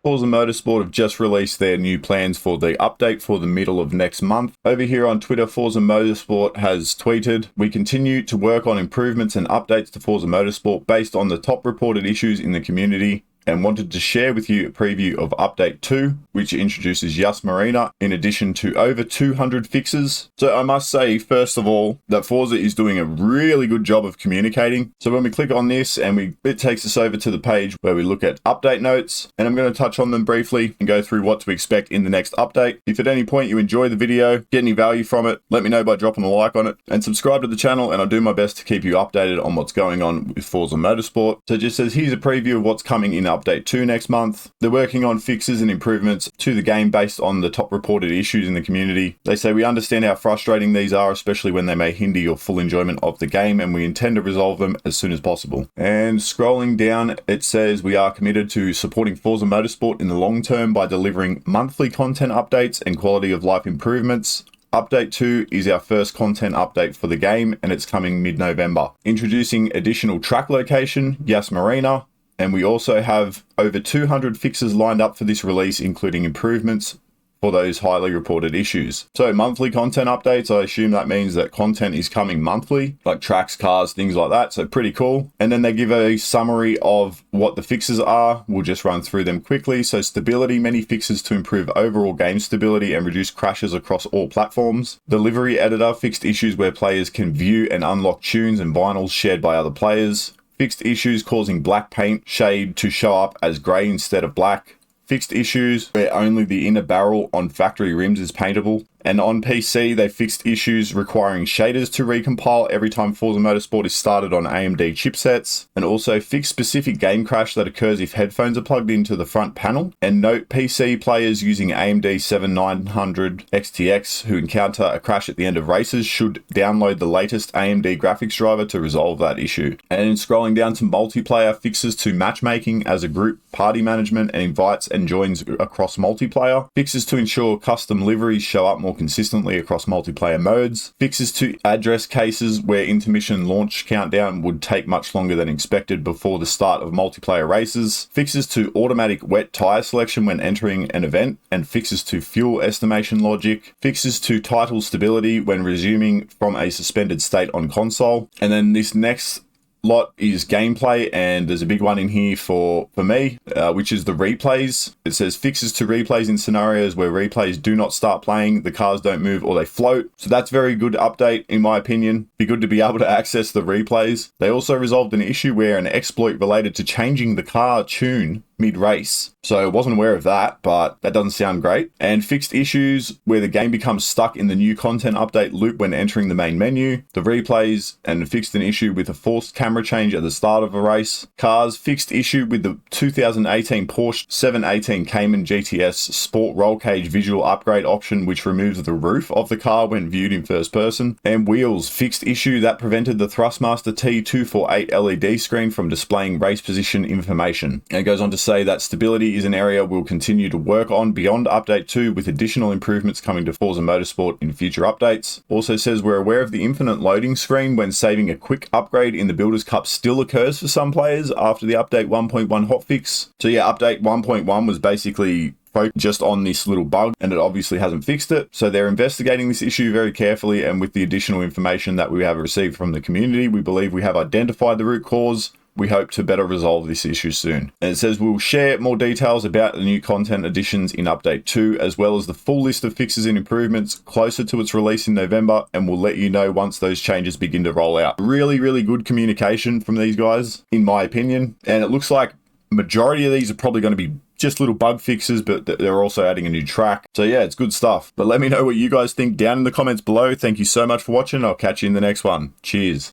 Forza Motorsport have just released their new plans for the update for the middle of next month. Over here on Twitter, Forza Motorsport has tweeted, "We continue to work on improvements and updates to Forza Motorsport based on the top reported issues in the community, and wanted to share with you a preview of Update 2, which introduces Yas Marina in addition to over 200 fixes." So I must say, first of all, that Forza is doing a really good job of communicating. So when we click on this and it takes us over to the page where we look at update notes, and I'm going to touch on them briefly and go through what to expect in the next update. If at any point you enjoy the video, get any value from it, let me know by dropping a like on it and subscribe to the channel, and I'll do my best to keep you updated on what's going on with Forza Motorsport. So it just says, here's a preview of what's coming in Update 2 next month. They're working on fixes and improvements to the game based on the top reported issues in the community. They say, "We understand how frustrating these are, especially when they may hinder your full enjoyment of the game, and we intend to resolve them as soon as possible." And scrolling down, it says, "We are committed to supporting Forza Motorsport in the long term by delivering monthly content updates and quality of life improvements. Update 2 is our first content update for the game, and it's coming mid-November. Introducing additional track location, Yas Marina, and we also have over 200 fixes lined up for this release, including improvements for those highly reported issues." So monthly content updates, I assume that means that content is coming monthly, like tracks, cars, things like that. So pretty cool. And then they give a summary of what the fixes are. We'll just run through them quickly. So stability, many fixes to improve overall game stability and reduce crashes across all platforms. Delivery editor, fixed issues where players can view and unlock tunes and vinyls shared by other players. Fixed issues causing black paint shade to show up as grey instead of black. Fixed issues where only the inner barrel on factory rims is paintable. And on PC, they fixed issues requiring shaders to recompile every time Forza Motorsport is started on AMD chipsets. And also fixed specific game crash that occurs if headphones are plugged into the front panel. And note, PC players using AMD 7900 XTX who encounter a crash at the end of races should download the latest AMD graphics driver to resolve that issue. And scrolling down to multiplayer, fixes to matchmaking as a group, party management, and invites and joins across multiplayer. Fixes to ensure custom liveries show up more consistently across multiplayer modes. Fixes to address cases where intermission launch countdown would take much longer than expected before the start of multiplayer races. Fixes to automatic wet tire selection when entering an event, and fixes to fuel estimation logic. Fixes to title stability when resuming from a suspended state on console. And then this next lot is gameplay, and there's a big one in here for me, which is the replays. It says fixes to replays in scenarios where replays do not start playing, the cars don't move, or they float. So that's very good update in my opinion. Be good to be able to access the replays. They also resolved an issue where an exploit related to changing the car tune mid-race. So I wasn't aware of that, but that doesn't sound great. And fixed issues where the game becomes stuck in the new content update loop when entering the main menu. The replays, and fixed an issue with a forced camera change at the start of a race. Cars, fixed issue with the 2018 Porsche 718 Cayman GTS Sport Roll Cage visual upgrade option, which removes the roof of the car when viewed in first person. And wheels, fixed issue that prevented the Thrustmaster T248 LED screen from displaying race position information. And it goes on to say that stability is an area we'll continue to work on beyond Update 2, with additional improvements coming to Forza Motorsport in future updates. Also says, "We're aware of the infinite loading screen when saving a quick upgrade in the Builders Cup still occurs for some players after the Update 1.1 hotfix." So yeah, Update 1.1 was basically just on this little bug, and it obviously hasn't fixed it. So they're investigating this issue very carefully, and with the additional information that we have received from the community, we believe we have identified the root cause. We hope to better resolve this issue soon. And it says we'll share more details about the new content additions in Update 2, as well as the full list of fixes and improvements closer to its release in November, and we'll let you know once those changes begin to roll out. Really, really good communication from these guys, in my opinion. And it looks like majority of these are probably going to be just little bug fixes, but they're also adding a new track. So yeah, it's good stuff. But let me know what you guys think down in the comments below. Thank you so much for watching. I'll catch you in the next one. Cheers.